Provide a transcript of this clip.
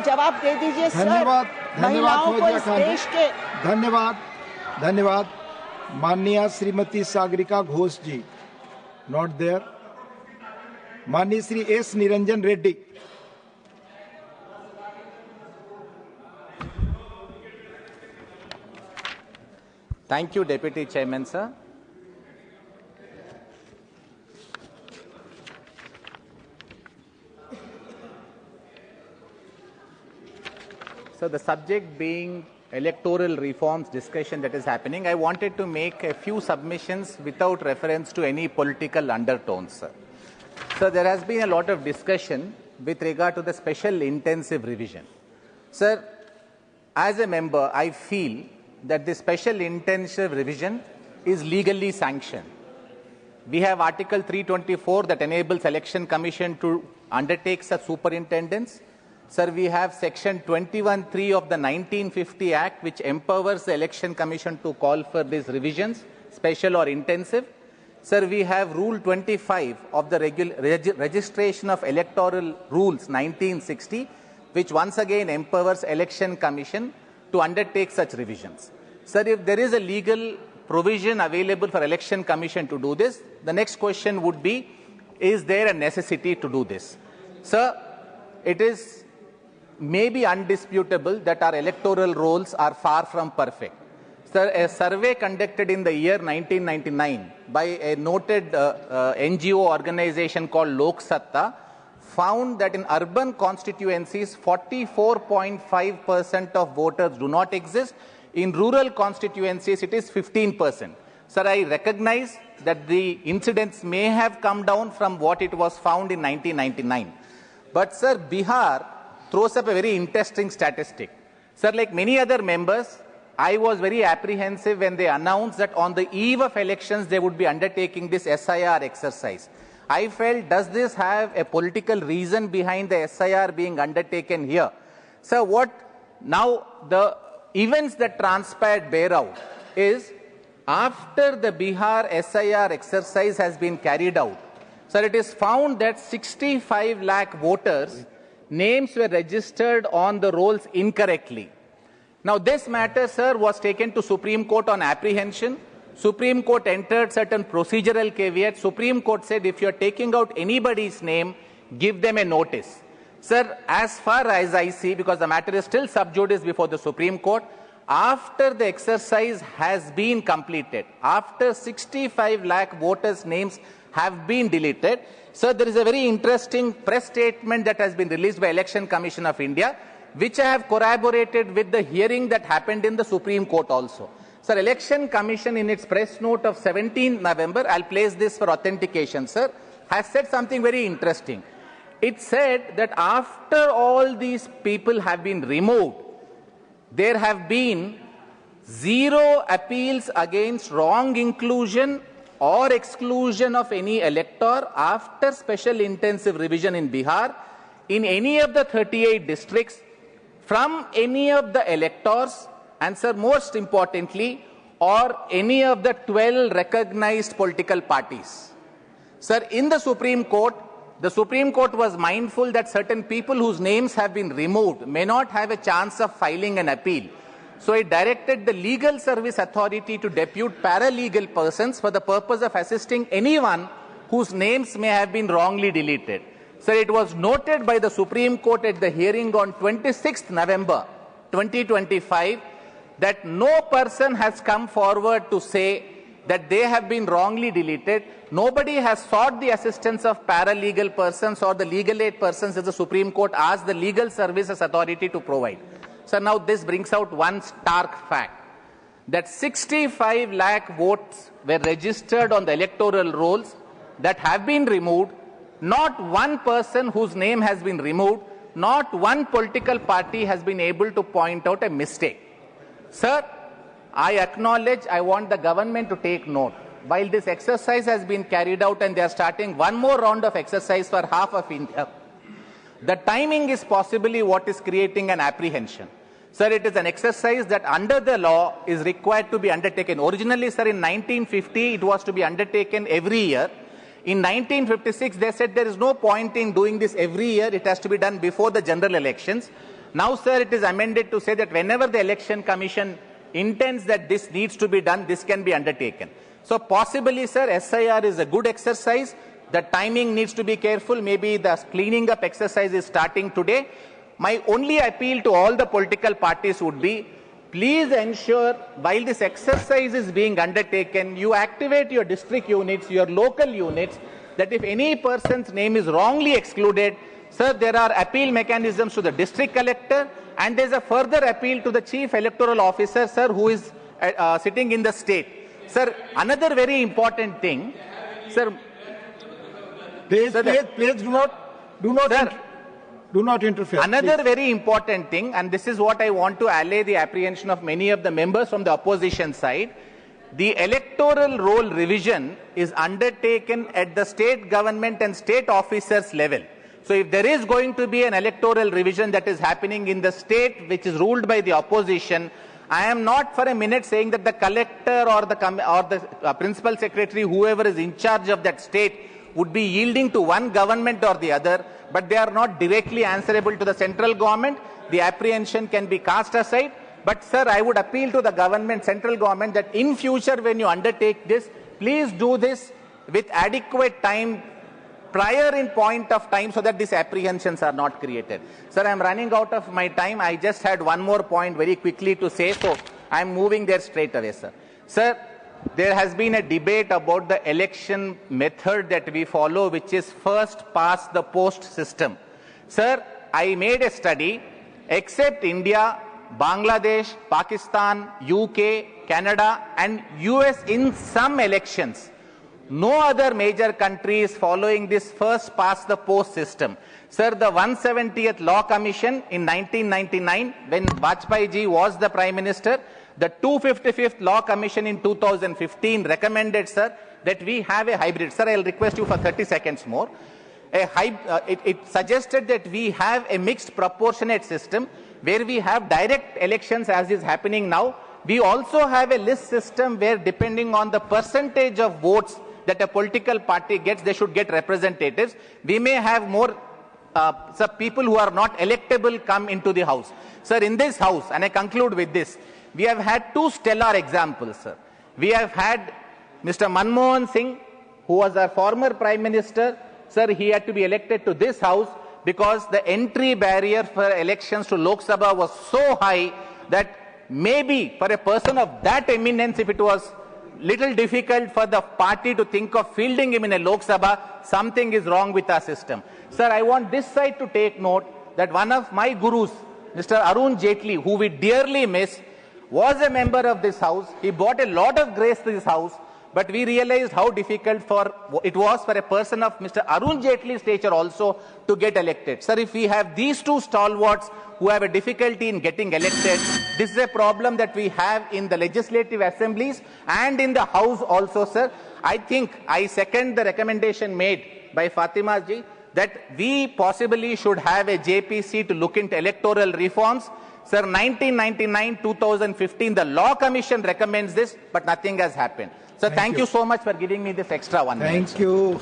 जवाब दे दीजिए सर। धन्यवाद। महिलाओं को इस देश के धन्यवाद। माननीय श्रीमती सागरिका घोष जी, नॉट देयर। माननीय Shri S Niranjan Reddy. Thank you, Deputy Chairman, sir. So the subject being electoral reforms discussion that is happening, I wanted to make a few submissions without reference to any political undertones, sir. So there has been a lot of discussion with regard to the special intensive revision. Sir, as a member, I feel that the special intensive revision is legally sanctioned. We have Article 324 that enables Election Commission to undertake such superintendents. Sir, we have Section 21(3) of the 1950 Act, which empowers the Election Commission to call for these revisions, special or intensive. Sir, we have Rule 25 of the Registration of Electoral Rules 1960, which once again empowers Election Commission to undertake such revisions. Sir, if there is a legal provision available for Election Commission to do this, the next question would be, is there a necessity to do this? Sir, it is maybe undisputable that our electoral rolls are far from perfect. Sir, a survey conducted in the year 1999 by a noted NGO organization called Lok Satta found that in urban constituencies, 44.5% of voters do not exist. In rural constituencies, it is 15%. Sir, I recognize that the incidence may have come down from what it was found in 1999. But, sir, Bihar throws up a very interesting statistic. Sir, like many other members, I was very apprehensive when they announced that on the eve of elections, they would be undertaking this SIR exercise. I felt, does this have a political reason behind the SIR being undertaken here? Sir, what now the events that transpired bear out is after the Bihar SIR exercise has been carried out, sir, it is found that 65 lakh voters' names were registered on the rolls incorrectly. Now, this matter, sir, was taken to Supreme Court on apprehension. Supreme Court entered certain procedural caveats. Supreme Court said if you are taking out anybody's name, give them a notice. Sir, as far as I see, because the matter is still sub judice before the Supreme Court, after the exercise has been completed, after 65 lakh voters' names have been deleted, sir, there is a very interesting press statement that has been released by Election Commission of India, which I have corroborated with the hearing that happened in the Supreme Court also. Sir, Election Commission in its press note of 17 November, I'll place this for authentication, sir, has said something very interesting. It said that after all these people have been removed, there have been 0 appeals against wrong inclusion or exclusion of any elector after special intensive revision in Bihar in any of the 38 districts from any of the electors, and sir, most importantly, or any of the 12 recognized political parties. Sir, in the Supreme Court was mindful that certain people whose names have been removed may not have a chance of filing an appeal. So it directed the Legal Service Authority to depute paralegal persons for the purpose of assisting anyone whose names may have been wrongly deleted. Sir, it was noted by the Supreme Court at the hearing on 26th November 2025 that no person has come forward to say that they have been wrongly deleted. Nobody has sought the assistance of paralegal persons or the legal aid persons as the Supreme Court asked the Legal Services Authority to provide. So now this brings out one stark fact, that 65 lakh votes were registered on the electoral rolls that have been removed. Not one person whose name has been removed, not one political party has been able to point out a mistake. Sir, I acknowledge, I want the government to take note. While this exercise has been carried out and they are starting one more round of exercise for half of India, the timing is possibly what is creating an apprehension. Sir, it is an exercise that under the law is required to be undertaken. Originally, sir, in 1950, it was to be undertaken every year. In 1956, they said there is no point in doing this every year. It has to be done before the general elections. Now, sir, it is amended to say that whenever the Election Commission intends that this needs to be done, this can be undertaken. So possibly, sir, SIR is a good exercise. The timing needs to be careful. Maybe the cleaning up exercise is starting today. My only appeal to all the political parties would be, please ensure while this exercise is being undertaken, you activate your district units, your local units, that if any person's name is wrongly excluded, sir, there are appeal mechanisms to the district collector, and there's a further appeal to the chief electoral officer, sir, who is sitting in the state. Sir, another very important thing, sir. Please, Sir, please do not interfere. Another please. very important thing, and this is what I want to allay the apprehension of many of the members from the opposition side. The electoral roll revision is undertaken at the state government and state officers level. So if there is going to be an electoral revision that is happening in the state which is ruled by the opposition, I am not for a minute saying that the collector or the principal secretary, whoever is in charge of that state, would be yielding to one government or the other, but they are not directly answerable to the central government. The apprehension can be cast aside. But sir, I would appeal to the government, central government, that in future when you undertake this, please do this with adequate time, prior in point of time, so that these apprehensions are not created. Sir, I am running out of my time. I just had one more point very quickly to say, so I am moving there straight away, sir. Sir, there has been a debate about the election method that we follow, which is first past the post system. Sir, I made a study, except India, Bangladesh, Pakistan, UK, Canada and US in some elections, no other major country is following this first past the post system. Sir, the 170th Law Commission in 1999, when Vajpayee ji was the Prime Minister, the 255th Law Commission in 2015 recommended, sir, that we have a hybrid. Sir, I'll request you for 30 seconds more. It suggested that we have a mixed proportionate system where we have direct elections as is happening now. We also have a list system where, depending on the percentage of votes that a political party gets, they should get representatives. We may have more people who are not electable come into the house. Sir, in this house, and I conclude with this, we have had two stellar examples, sir. We have had Mr. Manmohan Singh, who was our former Prime Minister. Sir, he had to be elected to this house because the entry barrier for elections to Lok Sabha was so high that maybe for a person of that eminence, if it was little difficult for the party to think of fielding him in a Lok Sabha, something is wrong with our system. Sir, I want this side to take note that one of my gurus, Mr. Arun Jaitley, who we dearly miss, was a member of this house. He brought a lot of grace to this house, but we realized how difficult it was for a person of Mr. Arun Jaitley's stature also to get elected. Sir, if we have these two stalwarts who have a difficulty in getting elected, this is a problem that we have in the legislative assemblies and in the house also, sir. I think I second the recommendation made by Fatima ji that we possibly should have a JPC to look into electoral reforms. Sir, 1999, 2015, the Law Commission recommends this, but nothing has happened. So thank you so much for giving me this extra 1 minute. Thank you.